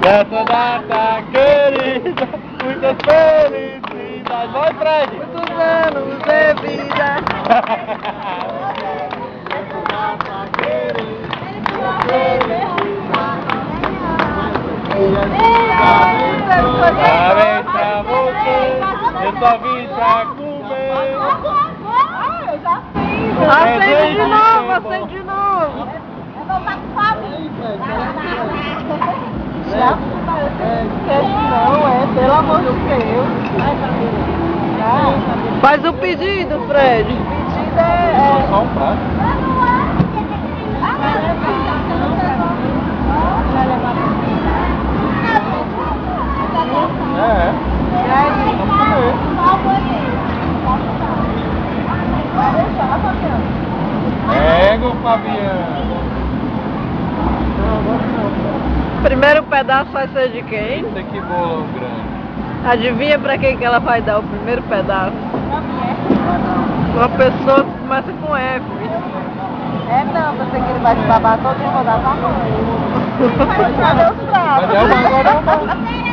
Nessa data querida, muitas felicidades. Vai, Fred! Muitos anos de vida. Nessa data querida, parabéns pra você, eu só vim pra comer. Acende de novo, acende de novo. Pelo amor de Deus. Faz o pedido, Fred. O pedido é... Só um prato. Ego, Fabiano. Primeiro pedaço vai ser de quem? Isso aqui bolo grande. Adivinha pra quem que ela vai dar o primeiro pedaço? Uma pessoa que começa com F. É não, pensei que ele vai te babar todo e vou dar pra mãe. Cadê os pratos? Cadê o agora?